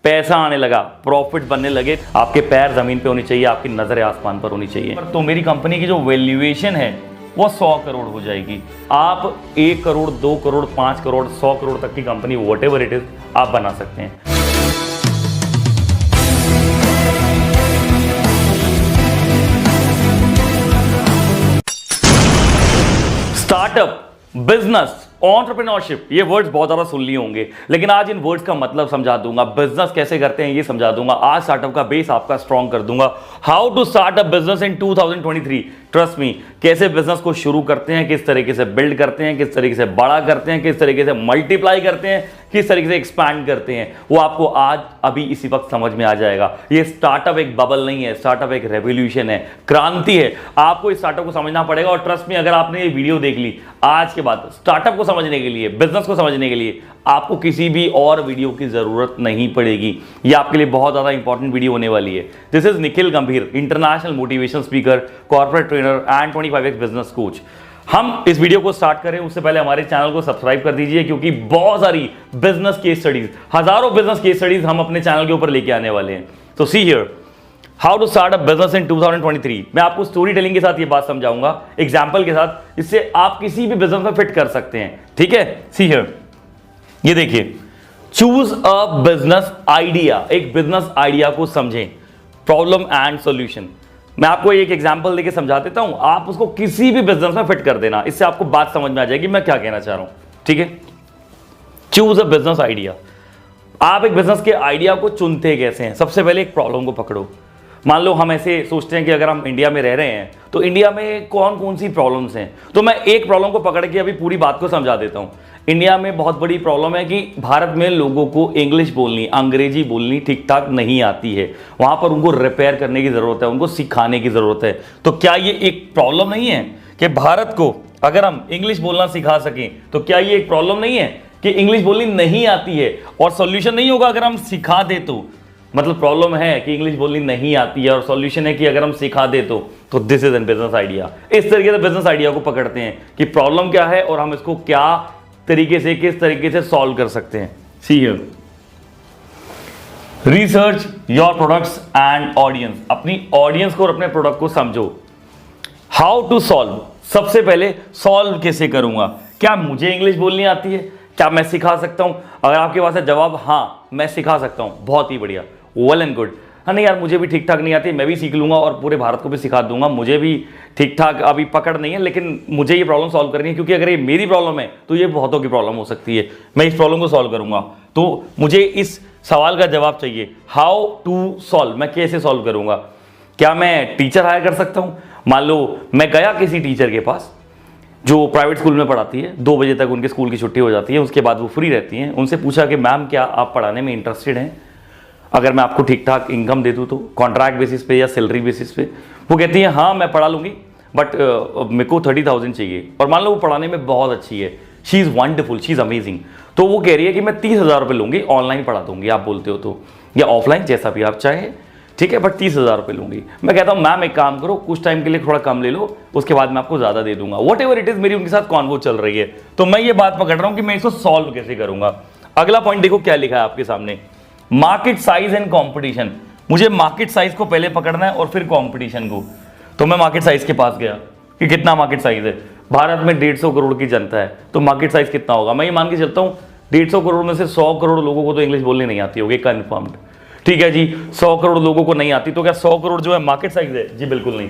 पैसा आने लगा, प्रॉफिट बनने लगे, आपके पैर जमीन पे होनी चाहिए, आपकी नजरें आसमान पर होनी चाहिए। तो मेरी कंपनी की जो वैल्यूएशन है वो 100 करोड़ हो जाएगी। आप 1 करोड़, 2 करोड़, 5 करोड़, 100 करोड़ तक की company what ever it is आप बना सकते हैं। स्टार्टअप, बिजनेस, एंटरप्रेन्योरशिप, ये वर्ड्स बहुत ज्यादा सुन लिए होंगे, लेकिन आज इन वर्ड्स का मतलब समझा दूंगा। बिजनेस कैसे करते हैं ये समझा दूंगा। आज स्टार्टअप का बेस आपका स्ट्रॉन्ग कर दूंगा। How to start a business in 2023। Trust me, कैसे बिजनेस को शुरू करते हैं, किस तरीके से बिल्ड करते हैं, किस तरीके से बड़ा करते हैं, किस तरीके से मल्टीप्लाई करते हैं, किस तरीके से एक्सपैंड करते हैं, वो आपको आज अभी इसी वक्त समझ में आ जाएगा। ये स्टार्टअप एक बबल नहीं है, स्टार्टअप एक रेवोल्यूशन है, क्रांति है। आपको इस स्टार्टअप को समझना पड़ेगा। और ट्रस्ट मी, अगर आपने ये वीडियो देख ली आज के बाद, स्टार्टअप को समझने के लिए, बिजनेस को समझने के लिए आपको किसी भी और वीडियो की जरूरत नहीं पड़ेगी। ये आपके लिए बहुत ज्यादा इंपॉर्टेंट वीडियो होने वाली है। दिस इज निखिल गंभीर, international motivation speaker, corporate trainer and 25x business coach. हम इस वीडियो को स्टार्ट करें उससे पहले हमारे चैनल को सब्सक्राइब कर दीजिए, क्योंकि बहुत सारी बिजनेस केस स्टडीज, हजारों बिजनेस केस स्टडीज हम अपने चैनल के ऊपर लेके आने वाले हैं। तो see here, how to start a business in 2023। मैं आपको स्टोरी टेलिंग के साथ ये बात समझाऊंगा, एग्जाम्पल के साथ, जिससे आप किसी भी बिजनेस में फिट कर सकते हैं। ठीक है, सी हियर, ये देखिए, चूज अ बिजनेस आइडिया। एक बिजनेस आइडिया को समझें, प्रॉब्लम एंड सॉल्यूशन। मैं आपको एक एग्जांपल देके समझा देता हूं, आप उसको किसी भी बिजनेस में फिट कर देना। इससे आपको बात समझ में आ जाएगी मैं क्या कहना चाह रहा हूं। ठीक है, चूज अ बिजनेस आइडिया। आप एक बिजनेस के आइडिया को चुनते कैसे हैं? सबसे पहले एक प्रॉब्लम को पकड़ो। मान लो हम ऐसे सोचते हैं कि अगर हम इंडिया में रह रहे हैं तो इंडिया में कौन कौन सी प्रॉब्लम्स हैं। तो मैं एक प्रॉब्लम को पकड़ के अभी पूरी बात को समझा देता हूं। इंडिया में बहुत बड़ी प्रॉब्लम है कि भारत में लोगों को इंग्लिश बोलनी, अंग्रेजी बोलनी ठीक ठाक नहीं आती है। वहां पर उनको रिपेयर करने की जरूरत है, उनको सिखाने की जरूरत है। तो क्या ये एक प्रॉब्लम नहीं है कि भारत को अगर हम इंग्लिश बोलना सिखा सकें? तो क्या ये एक प्रॉब्लम नहीं है कि इंग्लिश बोलनी नहीं आती है और सॉल्यूशन नहीं होगा अगर हम सिखा दे तो? मतलब प्रॉब्लम है कि इंग्लिश बोलनी नहीं आती है और सॉल्यूशन है कि अगर हम सिखा दे तो this is an business idea. इस तरीके से बिजनेस आइडिया को पकड़ते हैं कि प्रॉब्लम क्या है और हम इसको क्या तरीके से, किस तरीके से सॉल्व कर सकते हैं। See here, research your products and audience. अपनी ऑडियंस को और अपने प्रोडक्ट को समझो। हाउ टू सॉल्व, सबसे पहले सॉल्व कैसे करूंगा? क्या मुझे इंग्लिश बोलनी आती है? क्या मैं सिखा सकता हूं? अगर आपके पास है जवाब हाँ मैं सिखा सकता हूं, बहुत ही बढ़िया, वेल एंड गुड। हाँ नहीं यार, मुझे भी ठीक ठाक नहीं आती, मैं भी सीख लूंगा और पूरे भारत को भी सिखा दूंगा। मुझे भी ठीक ठाक अभी पकड़ नहीं है, लेकिन मुझे ये प्रॉब्लम सॉल्व करनी है, क्योंकि अगर ये मेरी प्रॉब्लम है तो ये बहुतों की प्रॉब्लम हो सकती है। मैं इस प्रॉब्लम को सॉल्व करूंगा, तो मुझे इस सवाल का जवाब चाहिए। हाउ टू सॉल्व, मैं कैसे सॉल्व करूंगा? क्या मैं टीचर हायर कर सकता हूं? मान लो मैं गया किसी टीचर के पास जो प्राइवेट स्कूल में पढ़ाती है, 2 बजे तक उनके स्कूल की छुट्टी हो जाती है, उसके बाद वो फ्री रहती हैं। उनसे पूछा कि मैम क्या आप पढ़ाने में इंटरेस्टेड हैं? अगर मैं आपको ठीक ठाक इनकम दे दूँ तो, कॉन्ट्रैक्ट बेसिस पे या सैलरी बेसिस पे? वो कहती हैं हाँ मैं पढ़ा लूँगी, बट मेरे को 30,000 चाहिए। और मान लो वो पढ़ाने में बहुत अच्छी है, she is wonderful, she is amazing. तो वो कह रही है कि मैं 30,000 रुपये लूँगी, ऑनलाइन पढ़ा दूँगी आप बोलते हो तो, या ऑफलाइन, जैसा भी आप चाहें, ठीक है, बट 30,000 रुपये लूँगी। मैं कहता हूँ मैम एक काम करो, कुछ टाइम के लिए थोड़ा कम ले लो, उसके बाद मैं आपको ज़्यादा दे दूंगा। वॉट एवर इट इज़, मेरी उनके साथ कॉन्वो चल रही है। तो मैं ये बात पकड़ रहा हूँ कि मैं इसको सॉल्व कैसे करूँगा। अगला पॉइंट देखो क्या लिखा है आपके सामने, मार्केट साइज एंड कॉम्पिटिशन। मुझे मार्केट साइज को पहले पकड़ना है और फिर कॉम्पिटिशन को। तो मैं मार्केट साइज के पास गया कि कितना मार्केट साइज है। भारत में 150 करोड़ की जनता है, तो मार्केट साइज कितना होगा? मैं ये मान के चलता हूँ 150 करोड़ में से 100 करोड़ लोगों को तो इंग्लिश बोलनी नहीं आती होगी, कन्फर्म्ड। ठीक है जी, 100 करोड़ लोगों को नहीं आती, तो क्या 100 करोड़ जो है मार्केट साइज है? जी बिल्कुल नहीं।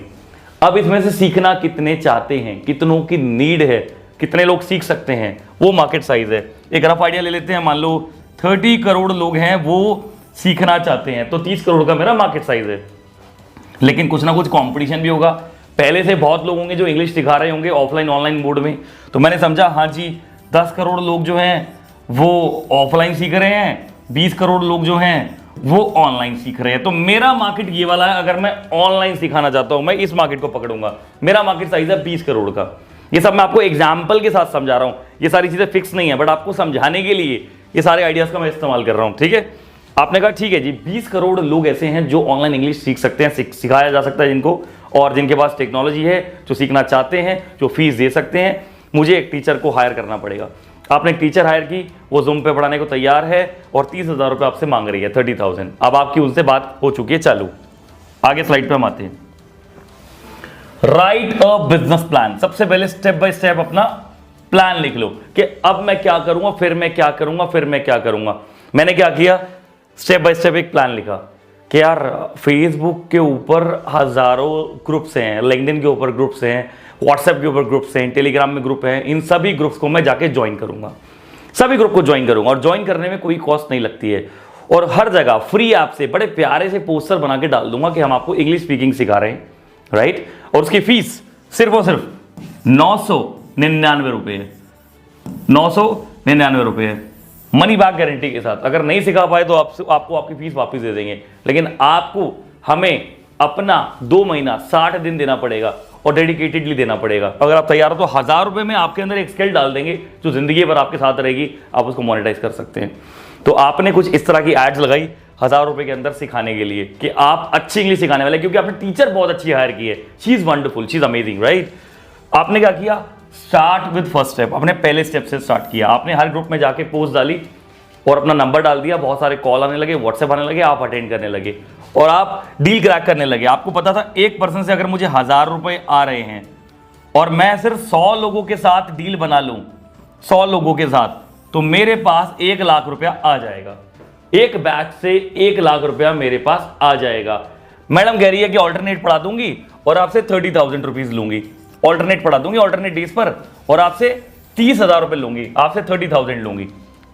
अब इसमें से सीखना कितने चाहते हैं, कितनों की नीड है, कितने लोग सीख सकते हैं, वो मार्केट साइज है। एक रफ आइडिया ले लेते हैं, मान लो 30 करोड़ लोग हैं वो सीखना चाहते हैं, तो 30 करोड़ का मेरा मार्केट साइज है। लेकिन कुछ ना कुछ कंपटीशन भी होगा, पहले से बहुत लोग होंगे जो इंग्लिश सिखा रहे होंगे ऑफलाइन ऑनलाइन मोड में। तो मैंने समझा हाँ जी 10 करोड़ लोग जो हैं वो ऑफलाइन सीख रहे हैं, 20 करोड़ लोग जो हैं वो ऑनलाइन सीख रहे हैं। तो मेरा मार्केट ये वाला है। अगर मैं ऑनलाइन सिखाना चाहता हूं, मैं इस मार्केट को पकड़ूंगा। मेरा मार्केट साइज है 20 करोड़ का। ये सब मैं आपको एग्जाम्पल के साथ समझा रहा हूं, ये सारी चीजें फिक्स नहीं है, बट आपको समझाने के लिए ये सारे आइडियाज का मैं इस्तेमाल कर रहा हूं। ठीक है, आपने कहा ठीक है जी, 20 करोड़ लोग ऐसे हैं जो ऑनलाइन इंग्लिश सीख सकते हैं, सिखाया जा सकता है जिनको, और जिनके पास टेक्नोलॉजी है, जो सीखना चाहते हैं, जो फीस दे सकते हैं। मुझे एक टीचर को हायर करना पड़ेगा। आपने एक टीचर हायर की, वो जूम पे पढ़ाने को तैयार है और 30,000 रुपये आपसे मांग रही है, 30,000। अब आपकी उनसे बात हो चुकी है, चालू। आगे स्लाइड पे हम आते हैं। Right a business plan. सबसे पहले स्टेप बाय स्टेप अपना प्लान लिख लो कि अब मैं क्या करूंगा, फिर मैं क्या करूंगा, फिर मैं क्या करूंगा। मैंने क्या किया, स्टेप बाय स्टेप एक प्लान लिखा कि यार फेसबुक के ऊपर हजारों ग्रुप्स हैं, लिंक्डइन के ऊपर ग्रुप्स हैं, व्हाट्सएप के ऊपर ग्रुप्स हैं, टेलीग्राम में ग्रुप हैं, इन सभी ग्रुप्स को मैं जाके ज्वाइन करूंगा, सभी ग्रुप को ज्वाइन करूंगा। और ज्वाइन करने में कोई कॉस्ट नहीं लगती है, और हर जगह फ्री ऐप से बड़े प्यारे से पोस्टर बना के डाल दूंगा कि हम आपको इंग्लिश स्पीकिंग सिखा रहे हैं, राइट। और उसकी फीस सिर्फ और सिर्फ 999 रुपये है, 999 रुपये है, मनी बैक गारंटी के साथ। अगर नहीं सिखा पाए तो आपको आपकी फीस वापस दे देंगे, लेकिन आपको हमें अपना 2 महीना 60 दिन देना पड़ेगा और डेडिकेटेडली देना पड़ेगा। अगर आप तैयार हो तो 1000 रुपये में आपके अंदर एक स्किल डाल देंगे जो जिंदगी भर आपके साथ रहेगी, आप उसको मोनेटाइज कर सकते हैं। तो आपने कुछ इस तरह की एड्स लगाई 1000 रुपये के अंदर सिखाने के लिए कि आप अच्छी इंग्लिश सिखाने वाले, क्योंकि आपने टीचर बहुत अच्छी हायर की है, she is wonderful, she is amazing, right. आपने क्या किया, स्टार्ट विद फर्स्ट स्टेप, अपने पहले स्टेप से स्टार्ट किया। आपने हर ग्रुप में जाके पोस्ट डाली और अपना नंबर डाल दिया, बहुत सारे कॉल आने लगे, व्हाट्सएप आने लगे, आप अटेंड करने लगे और आप डील क्रैक करने लगे। आपको पता था एक पर्सन से अगर मुझे 1000 रुपये आ रहे हैं और मैं सिर्फ 100 लोगों के साथ डील बना लूं, 100 लोगों के साथ, तो मेरे पास 1 लाख रुपया आ जाएगा। एक बैच से 1 लाख रुपया मेरे पास आ जाएगा। मैडम कह रही है कि ऑल्टरनेट पढ़ा दूंगी और आपसे 30,000 रुपीज लूंगी, ऑल्टरनेट पढ़ा दूंगी ऑल्टरनेट डेज पर और आपसे 30,000 रुपये लूंगी, आपसे 30,000 लूंगी।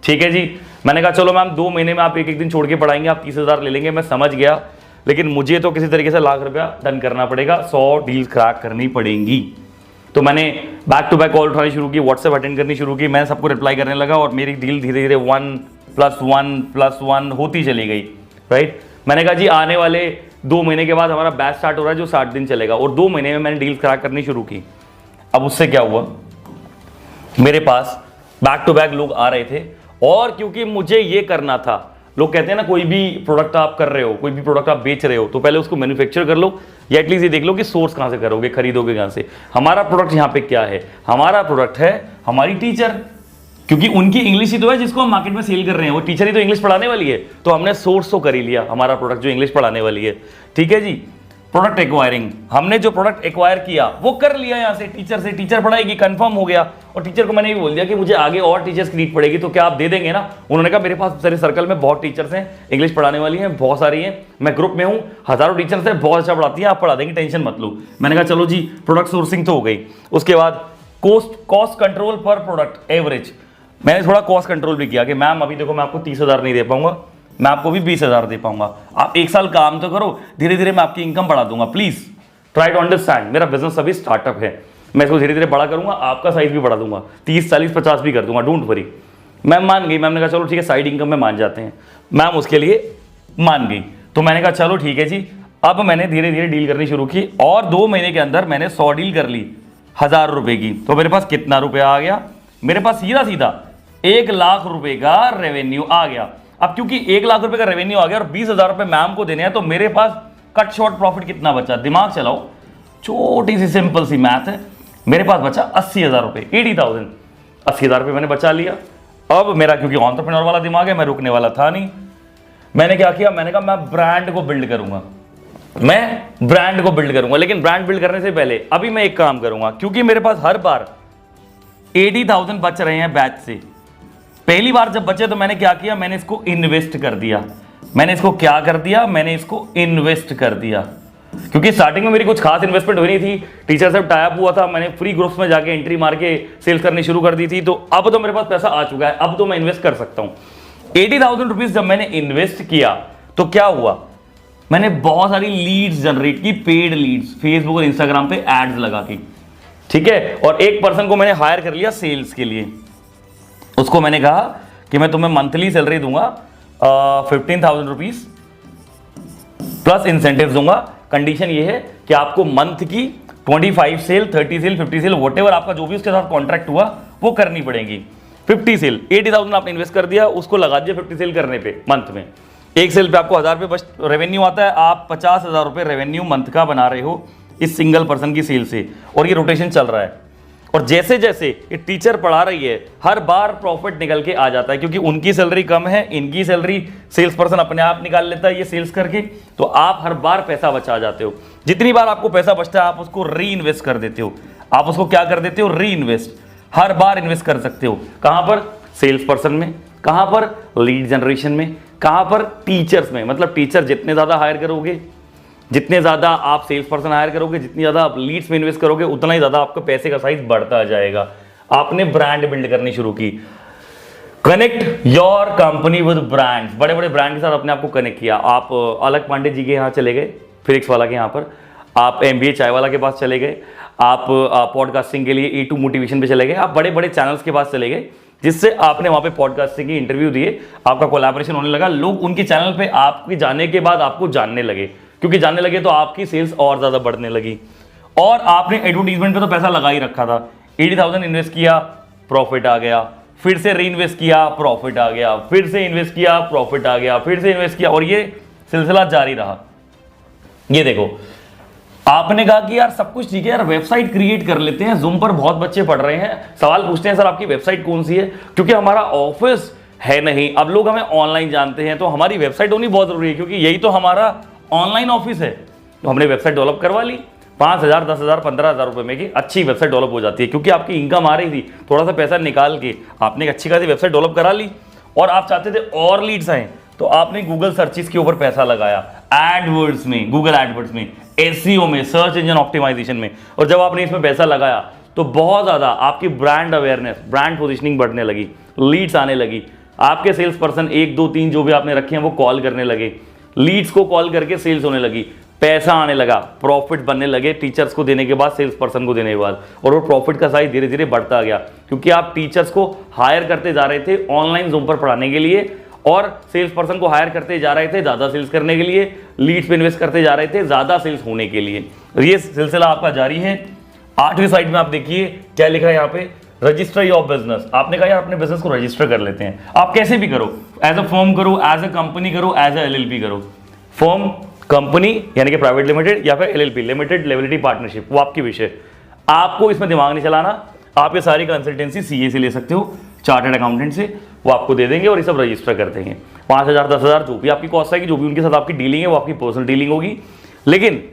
ठीक है जी। मैंने कहा चलो मैम 2 महीने में आप एक दिन छोड़ के पढ़ाएंगे, आप 30,000 ले लेंगे, मैं समझ गया, लेकिन मुझे तो किसी तरीके से लाख रुपया डन करना पड़ेगा, 100 डील क्रैक करनी पड़ेंगी। तो मैंने बैक टू बैक कॉल उठानी शुरू की, व्हाट्सएप अटेंड करनी शुरू की, मैं सबको रिप्लाई करने लगा और मेरी डील धीरे धीरे 1+1+1 होती चली गई, राइट। मैंने कहा जी आने वाले 2 महीने के बाद हमारा बैच स्टार्ट हो रहा है जो 60 दिन चलेगा, और 2 महीने में मैंने डील क्रैक करनी शुरू की। अब उससे क्या हुआ, मेरे पास बैक टू बैक लोग आ रहे थे, और क्योंकि मुझे ये करना था, लोग कहते हैं ना कोई भी प्रोडक्ट आप कर रहे हो, कोई भी प्रोडक्ट आप बेच रहे हो, तो पहले उसको मैन्युफैक्चर कर लो, या एटलीस्ट ये देख लो कि सोर्स कहां से करोगे, खरीदोगे कहां से। हमारा प्रोडक्ट यहाँ पे क्या है, हमारा प्रोडक्ट है हमारी टीचर, क्योंकि उनकी इंग्लिश ही तो है जिसको हम मार्केट में सेल कर रहे हैं, वो टीचर ही तो इंग्लिश पढ़ाने वाली है, तो हमने सोर्स तो कर ही लिया, हमारा प्रोडक्ट जो इंग्लिश पढ़ाने वाली है। ठीक है जी। प्रोडक्ट एक्वायरिंग, हमने जो प्रोडक्ट एक्वायर किया वो कर लिया यहाँ से, टीचर से, टीचर पढ़ाएगी, कंफर्म हो गया। और टीचर को मैंने ये बोल दिया कि मुझे आगे और टीचर्स की नीड पड़ेगी, तो क्या आप दे देंगे ना। उन्होंने कहा मेरे पास सारे सर्कल में बहुत टीचर्स हैं, इंग्लिश पढ़ाने वाली हैं बहुत सारी हैं, मैं ग्रुप में हूँ, हजारों टीचर्स हैं, बहुत अच्छा पढ़ाती हैं, आप पढ़ा देंगे, टेंशन मत लो। मैंने कहा चलो जी, प्रोडक्ट सोर्सिंग तो हो गई। उसके बाद कॉस्ट कंट्रोल पर प्रोडक्ट एवरेज, मैंने थोड़ा कॉस्ट कंट्रोल भी किया कि मैम अभी देखो मैं आपको 30,000 नहीं दे पाऊंगा, मैं आपको भी 20,000 दे पाऊंगा, आप 1 साल काम तो करो, धीरे धीरे मैं आपकी इनकम बढ़ा दूंगा, प्लीज ट्राई टू अंडरस्टैंड। मेरा बिजनेस अभी स्टार्टअप है, मैं इसको धीरे धीरे बड़ा करूंगा, आपका साइज भी बढ़ा दूंगा, 30, 40, 50 भी कर दूंगा, डोंट वरी। मैम मान गई, मैम ने कहा चलो ठीक है साइड इनकम में मान जाते हैं, मैम उसके लिए मान गई। तो मैंने कहा चलो ठीक है जी। अब मैंने धीरे धीरे डील करनी शुरू की और 2 महीने के अंदर मैंने 100 डील कर ली 1000 रुपए की। तो मेरे पास कितना रुपया आ गया, मेरे पास सीधा सीधा 1 लाख रुपए का रेवेन्यू आ गया। अब क्योंकि 1 लाख रुपए का रेवेन्यू आ गया और 20,000 रुपए मैम को देने हैं, तो मेरे पास कट शॉर्ट प्रॉफिट कितना बचा, दिमाग चलाओ, छोटी सी सिंपल सी मैथ है। मेरे पास बचा 80,000 रुपए, 80,000, 80,000 रुपए मैंने बचा लिया। अब मेरा क्योंकि एंटरप्रेन्योर वाला दिमाग है, मैं रुकने वाला था नहीं। मैंने क्या किया, मैंने कहा मैं ब्रांड को बिल्ड करूंगा, मैं ब्रांड को बिल्ड करूंगा। लेकिन ब्रांड बिल्ड करने से पहले अभी मैं एक काम करूंगा, क्योंकि मेरे पास हर बार 80,000 बच रहे हैं बैच से। पहली बार जब बचे तो मैंने क्या किया, मैंने इसको इन्वेस्ट कर दिया। मैंने इसको क्या कर दिया, मैंने इसको इन्वेस्ट कर दिया, क्योंकि स्टार्टिंग में मेरी कुछ खास इन्वेस्टमेंट हुई नहीं थी, टीचर से टाई अप हुआ था, मैंने फ्री ग्रुप्स में जाके एंट्री मार के सेल्स करनी शुरू कर दी थी। तो अब तो मेरे पास पैसा आ चुका है, अब तो मैं इन्वेस्ट कर सकता हूं। 80,000 रुपीज जब मैंने इन्वेस्ट किया तो क्या हुआ, मैंने बहुत सारी लीड्स जनरेट की, पेड लीड्स, फेसबुक और इंस्टाग्राम पे एड्स लगा के, ठीक है। और एक पर्सन को मैंने हायर कर लिया सेल्स के लिए। उसको मैंने कहा कि मैं तुम्हें मंथली सैलरी दूंगा 15,000 रुपीज प्लस इंसेंटिव दूंगा। कंडीशन ये है कि आपको मंथ की 25 सेल, 30 सेल, 50 सेल, वॉटेवर आपका जो भी उसके साथ कॉन्ट्रैक्ट हुआ वो करनी पड़ेगी। 50 सेल, 80,000 आपने इन्वेस्ट कर दिया, उसको लगा दिया 50 सेल करने पे मंथ में। एक सेल पे आपको 1000 रुपये बस रेवेन्यू आता है, आप 50,000 रुपये रेवेन्यू मंथ का बना रहे हो इस सिंगल पर्सन की सेल से, और ये रोटेशन चल रहा है। और जैसे जैसे ये टीचर पढ़ा रही है हर बार प्रॉफिट निकल के आ जाता है, क्योंकि उनकी सैलरी कम है, इनकी सैलरी सेल्स पर्सन अपने आप निकाल लेता है ये सेल्स करके, तो आप हर बार पैसा बचा जाते हो। जितनी बार आपको पैसा बचता है आप उसको री इन्वेस्ट कर देते हो। आप उसको क्या कर देते हो? री इन्वेस्ट। हर बार इन्वेस्ट कर सकते हो। कहां पर? सेल्स पर्सन में। कहां पर? लीड जनरेशन में। कहां पर? टीचर्स में। मतलब टीचर जितने ज्यादा हायर करोगे, जितने ज़्यादा आप सेल्स पर्सन हायर करोगे, जितनी ज़्यादा आप लीड्स में इन्वेस्ट करोगे, उतना ही ज़्यादा आपका पैसे का साइज बढ़ता जाएगा। आपने ब्रांड बिल्ड करनी शुरू की। Connect your company with brands. बड़े बड़े ब्रांड के साथ अपने आप को कनेक्ट किया। आप अलक पांडे जी के यहाँ चले गए, फिजिक्स वाला के यहाँ पर, आप MBA चाय वाला के पास चले गए, आप पॉडकास्टिंग के लिए A2 मोटिवेशन पे चले गए, आप बड़े बड़े चैनल्स के पास चले गए, जिससे आपने वहाँ पे पॉडकास्टिंग की इंटरव्यू दिए, आपका कोलैबोरेशन होने लगा। लोग उनके चैनल पे आपके जाने के बाद आपको जानने लगे, क्योंकि जानने लगे तो आपकी सेल्स और ज़्यादा बढ़ने लगी। और आपने एडवर्टीजमेंट पे तो पैसा लगा ही रखा था। 80,000 इन्वेस्ट किया, प्रॉफिट आ गया, फिर से री इन्वेस्ट किया, प्रॉफिट आ गया, फिर से इन्वेस्ट किया, प्रॉफिट आ गया, फिर से इन्वेस्ट किया, और ये सिलसिला जारी रहा। ये देखो, आपने कहा कि यार सब कुछ ठीक है यार, वेबसाइट क्रिएट कर लेते हैं। जूम पर बहुत बच्चे पढ़ रहे हैं, सवाल पूछते हैं सर आपकी वेबसाइट कौन सी है, क्योंकि हमारा ऑफिस है नहीं। अब लोग हमें ऑनलाइन जानते हैं, तो हमारी वेबसाइट होनी बहुत जरूरी है, क्योंकि यही तो हमारा ऑनलाइन ऑफिस है। तो हमने वेबसाइट डेवलप करवा ली। 5,000, 10,000, 15,000 रुपए में की अच्छी वेबसाइट डेवलप हो जाती है, क्योंकि आपकी इनकम आ रही थी। थोड़ा सा पैसा निकाल के आपने एक अच्छी खासी वेबसाइट डेवलप करा ली, और आप चाहते थे और लीड्स आए, तो आपने गूगल सर्चिस के ऊपर पैसा लगाया, एडवर्ड्स में, गूगल एडवर्ड्स में, SEO में, सर्च इंजन ऑप्टिमाइजेशन में। और जब आपने इसमें पैसा लगाया तो बहुत ज़्यादा आपकी ब्रांड अवेयरनेस, ब्रांड पोजिशनिंग बढ़ने लगी, लीड्स आने लगी। आपके सेल्स पर्सन 1, 2, 3 जो भी आपने रखे हैं वो कॉल करने लगे, लीड्स को कॉल करके सेल्स होने लगी, पैसा आने लगा, प्रॉफिट बनने लगे टीचर्स को देने के बाद, सेल्स पर्सन को देने के बाद। और वो प्रॉफिट का साइज धीरे धीरे बढ़ता गया, क्योंकि आप टीचर्स को हायर करते जा रहे थे ऑनलाइन जूम पर पढ़ाने के लिए, और सेल्स पर्सन को हायर करते जा रहे थे ज़्यादा सेल्स करने के लिए, लीड्स पे इन्वेस्ट करते जा रहे थे ज़्यादा सेल्स होने के लिए। ये सिलसिला आपका जारी है। 8वीं साइड में आप देखिए क्या लिखा है यहाँ पे, रजिस्टर योर बिजनेस। आपने कहा यार अपने बिजनेस को रजिस्टर कर लेते हैं। आप कैसे भी करो, एज अ फर्म करो, एज अ कंपनी करो, एज अ LLP करो। फर्म, कंपनी यानी कि प्राइवेट लिमिटेड, या फिर LLP, लिमिटेड लायबिलिटी पार्टनरशिप, वो आपकी विषय। आपको इसमें दिमाग नहीं चलाना। आप ये सारी कंसल्टेंसी CA से ले सकते हो, चार्टर्ड अकाउंटेंट से, वो आपको दे देंगे और ये सब रजिस्टर कर देंगे। 5,000, 10,000 जो भी आपकी कॉस्ट आएगी, जो भी उनके साथ आपकी डीलिंग है, वो आपकी पर्सनल डीलिंग होगी। लेकिन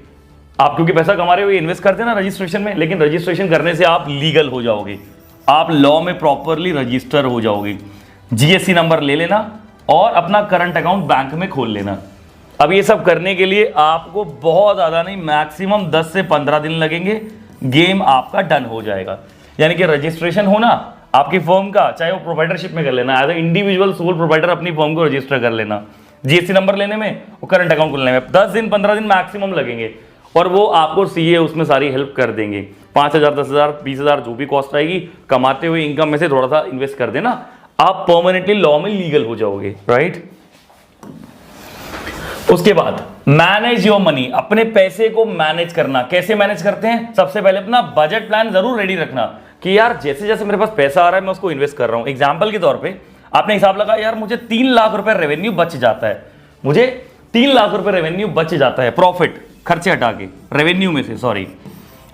आप क्योंकि पैसा कमा रहे हो, इन्वेस्ट करते हैं ना रजिस्ट्रेशन में, लेकिन रजिस्ट्रेशन करने से आप लीगल हो जाओगे, आप लॉ में प्रॉपरली रजिस्टर हो जाओगे। GST नंबर ले लेना और अपना करंट अकाउंट बैंक में खोल लेना। अब ये सब करने के लिए आपको बहुत ज़्यादा नहीं, मैक्सिमम 10 से 15 दिन लगेंगे, गेम आपका डन हो जाएगा। यानी कि रजिस्ट्रेशन होना आपकी फर्म का, चाहे वो प्रोवाइडरशिप में कर लेना, as a individual sole provider अपनी फर्म को रजिस्टर कर लेना, GST नंबर लेने में और करंट अकाउंट खोलने में 10 दिन 15 दिन मैक्सिमम लगेंगे, और वो आपको CA उसमें सारी हेल्प कर देंगे। 5,000, 10,000, 20,000 जो भी कॉस्ट आएगी, कमाते हुए इनकम में से थोड़ा सा इन्वेस्ट कर देना, आप परमानेंटली लॉ में लीगल हो जाओगे, राइट। उसके बाद मैनेज योर मनी, अपने पैसे को मैनेज करना। कैसे मैनेज करते हैं? सबसे पहले अपना बजट प्लान जरूर रेडी रखना, कि यार जैसे जैसे मेरे पास पैसा आ रहा है मैं उसको इन्वेस्ट कर रहा हूं। एग्जांपल के तौर पे आपने हिसाब लगा, यार मुझे 3 लाख रुपए रेवेन्यू बच जाता है, मुझे 3 लाख रुपए रेवेन्यू बच जाता है, प्रॉफिट, खर्चे हटा के, रेवेन्यू में से, सॉरी,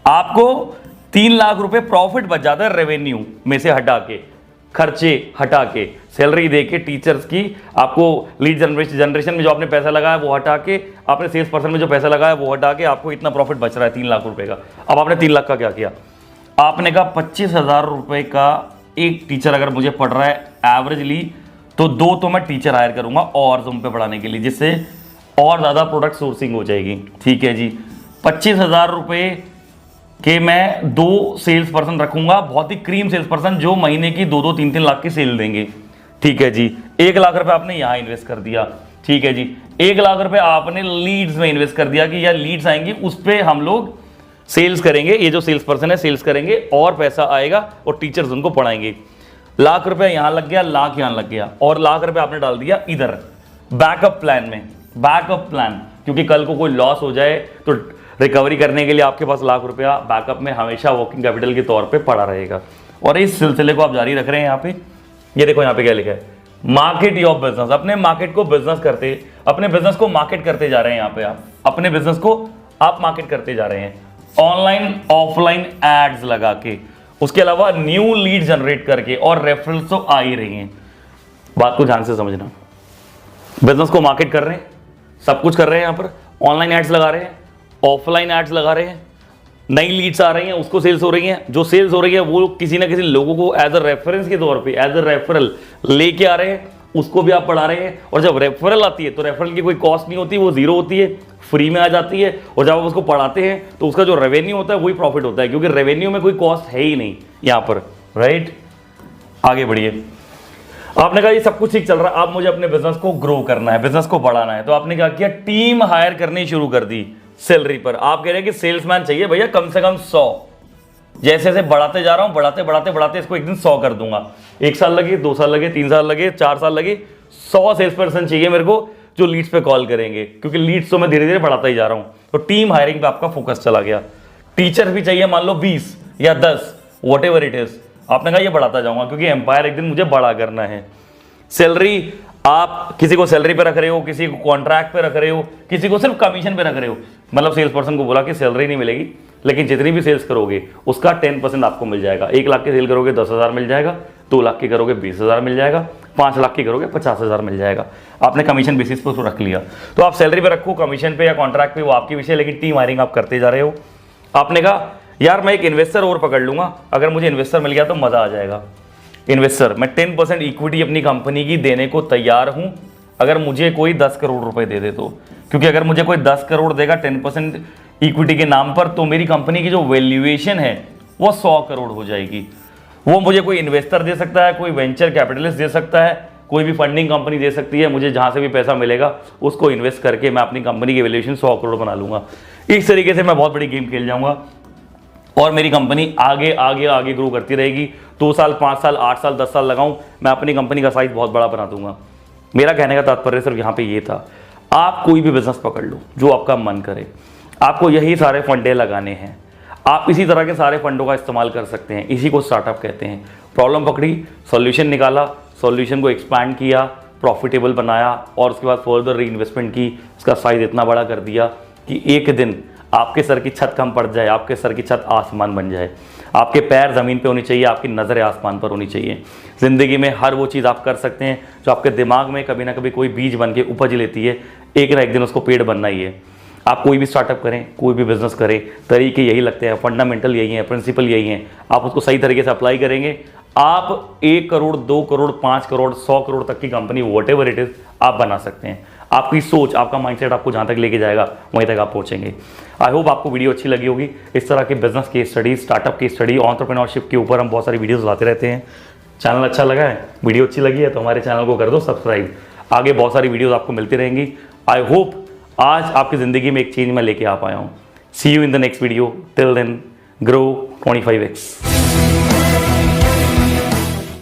आपको 3 लाख रुपए प्रॉफिट बच जाता है रेवेन्यू में से हटा के, खर्चे हटा के, सैलरी दे के टीचर्स की, आपको लीड जनरेशन में जो आपने पैसा लगाया वो हटा के, आपने सेल्स पर्सन में जो पैसा लगाया वो हटा के, आपको इतना प्रॉफिट बच रहा है 3 लाख रुपए का। अब आपने 3 लाख का क्या किया? आपने कहा 25,000 रुपए का एक टीचर अगर मुझे पढ़ रहा है एवरेजली, तो 2 तो मैं टीचर हायर करूंगा और जूम पे पढ़ाने के लिए, जिससे और ज़्यादा प्रोडक्ट सोर्सिंग हो जाएगी। ठीक है जी, 25,000 रुपये के मैं 2 सेल्स पर्सन रखूंगा, बहुत ही क्रीम सेल्स पर्सन, जो महीने की 2-2, 3-3 लाख की सेल देंगे। ठीक है जी, 1 लाख रुपए आपने यहाँ इन्वेस्ट कर दिया। ठीक है जी, 1 लाख रुपए आपने लीड्स में इन्वेस्ट कर दिया, कि यार लीड्स आएंगी उस पर हम लोग सेल्स करेंगे, ये जो सेल्स पर्सन है सेल्स करेंगे और पैसा आएगा और टीचर्स उनको पढ़ाएंगे। लाख रुपए यहाँ लग गया, लाख यहाँ लग गया, और लाख रुपए आपने डाल दिया इधर बैकअप प्लान में। बैकअप प्लान, क्योंकि कल को कोई लॉस हो जाए तो रिकवरी करने के लिए आपके पास लाख रुपया बैकअप में हमेशा वर्किंग कैपिटल के तौर पे पड़ा रहेगा। और इस सिलसिले को आप जारी रख रहे हैं। यहाँ पे ये देखो, यहाँ पे क्या लिखा है, मार्केट योर बिजनेस। अपने मार्केट को बिजनेस करते, अपने बिजनेस को मार्केट करते जा रहे हैं। यहाँ पे आप अपने बिजनेस को आप मार्केट करते जा रहे हैं, ऑनलाइन ऑफलाइन एड्स लगा के। उसके अलावा न्यू लीड जनरेट करके, और रेफरल्स तो आ ही रही हैं। बात को ध्यान से समझना, बिजनेस को मार्केट कर रहे हैं, सब कुछ कर रहे हैं, यहाँ पर ऑनलाइन एड्स लगा रहे हैं, ऑफलाइन एड्स लगा रहे हैं, नई लीड्स आ रही हैं, उसको सेल्स हो रही हैं, जो सेल्स हो रही है वो किसी ना किसी लोगों को एज अ रेफरेंस के तौर पे, एज अ रेफरल लेके आ रहे हैं, उसको भी आप पढ़ा रहे हैं। और जब रेफरल आती है तो रेफरल की कोई कॉस्ट नहीं होती, वो जीरो होती है, फ्री में आ जाती है। और जब आप उसको पढ़ाते हैं तो उसका जो रेवेन्यू होता है वही प्रॉफिट होता है, क्योंकि रेवेन्यू में कोई कॉस्ट है ही नहीं यहाँ पर, राइट। आगे बढ़िए, आपने कहा ये सब कुछ ठीक चल रहा है, आप मुझे अपने बिजनेस को ग्रो करना है, बिजनेस को बढ़ाना है, तो आपने क्या किया, टीम हायर करनी शुरू कर दी सैलरी पर। आप कह रहे हैं कि सेल्समैन चाहिए भैया कम से कम 100, जैसे जैसे बढ़ाते जा रहा हूं, बढ़ाते इसको एक दिन 100 कर दूंगा। 1 साल लगे, 2 साल लगे, 3 साल लगे, 4 साल लगे, 100 सेल्स पर्सन चाहिए मेरे को जो लीड्स पे कॉल करेंगे, क्योंकि लीड्स तो मैं धीरे धीरे बढ़ाता ही जा रहा हूं। तो टीम हायरिंग पे आपका फोकस चला गया। टीचर भी चाहिए, मान लो 20 या 10, वॉट एवर इट इज, आपने कहा ये बढ़ाता जाऊंगा क्योंकि एम्पायर एक दिन मुझे बड़ा करना है। सैलरी, आप किसी को सैलरी पे रख रहे हो, किसी को कॉन्ट्रैक्ट पे रख रहे हो, किसी को सिर्फ कमीशन पे रख रहे हो। मतलब सेल्स पर्सन को बोला कि सैलरी नहीं मिलेगी, लेकिन जितनी भी सेल्स करोगे उसका 10% आपको मिल जाएगा। 1 लाख की सेल करोगे 10,000 मिल जाएगा, 2 लाख की करोगे 20,000 मिल जाएगा, 5 लाख की करोगे 50,000 मिल जाएगा। आपने कमीशन बेसिस पर उसको रख लिया। तो आप सैलरी पे रखो, कमीशन पे या कॉन्ट्रैक्ट पे, वो आपकी विषय, लेकिन टीम हायरिंग आप करते जा रहे हो। आपने कहा यार मैं एक इन्वेस्टर और पकड़ लूंगा, अगर मुझे इन्वेस्टर मिल गया तो मजा आ जाएगा। इन्वेस्टर, मैं 10% इक्विटी अपनी कंपनी की देने को तैयार हूं अगर मुझे कोई 10 करोड़ रुपए दे दे तो, क्योंकि अगर मुझे कोई 10 करोड़ देगा 10% इक्विटी के नाम पर, तो मेरी कंपनी की जो वैल्यूएशन है वो 100 करोड़ हो जाएगी। वो मुझे कोई इन्वेस्टर दे सकता है, कोई वेंचर कैपिटलिस्ट दे सकता है, कोई भी फंडिंग कंपनी दे सकती है। मुझे जहां से भी पैसा मिलेगा उसको इन्वेस्ट करके मैं अपनी कंपनी की वैल्यूएशन 100 करोड़ बना लूंगा। इस तरीके से मैं बहुत बड़ी गेम खेल जाऊंगा और मेरी कंपनी आगे आगे आगे ग्रो करती रहेगी। 2 साल, 5 साल, 8 साल, 10 साल लगाऊं, मैं अपनी कंपनी का साइज बहुत बड़ा बना दूंगा। मेरा कहने का तात्पर्य सिर्फ यहाँ पे ये था, आप कोई भी बिजनेस पकड़ लो जो आपका मन करे, आपको यही सारे फंडे लगाने हैं। आप इसी तरह के सारे फंडों का इस्तेमाल कर सकते हैं, इसी को स्टार्टअप कहते हैं। प्रॉब्लम पकड़ी, सॉल्यूशन निकाला, सॉल्यूशन को एक्सपैंड किया, प्रॉफिटेबल बनाया, और उसके बाद फर्दर री इन्वेस्टमेंट की, उसका साइज इतना बड़ा कर दिया कि एक दिन आपके सर की छत कम पड़ जाए, आपके सर की छत आसमान बन जाए। आपके पैर ज़मीन पे होनी चाहिए, आपकी नज़रें आसमान पर होनी चाहिए। ज़िंदगी में हर वो चीज़ आप कर सकते हैं जो आपके दिमाग में कभी ना कभी कोई बीज बन के उपज लेती है, एक ना एक दिन उसको पेड़ बनना ही है। आप कोई भी स्टार्टअप करें, कोई भी बिजनेस करें, तरीके यही लगते हैं, फंडामेंटल यही हैं, प्रिंसिपल यही हैं। आप उसको सही तरीके से अप्लाई करेंगे, आप 1 करोड़, 2 करोड़, 5 करोड़, 100 करोड़ तक की company, what ever it is, आप बना सकते हैं। आपकी सोच, आपका माइंडसेट आपको जहाँ तक लेके जाएगा वहीं तक आप पहुँचेंगे। आई होप आपको वीडियो अच्छी लगी होगी। इस तरह के बिजनेस की स्टडी, स्टार्टअप की स्टडी, एंटरप्रेन्योरशिप के ऊपर हम बहुत सारी वीडियोस लाते रहते हैं। चैनल अच्छा लगा है, वीडियो अच्छी लगी है तो हमारे चैनल को कर दो सब्सक्राइब। आगे बहुत सारी वीडियोस आपको मिलती रहेंगी। आई होप आज आपकी ज़िंदगी में एक चेंज मैं लेके आ पाया हूँ। See you in the next video. Till then, grow 25x।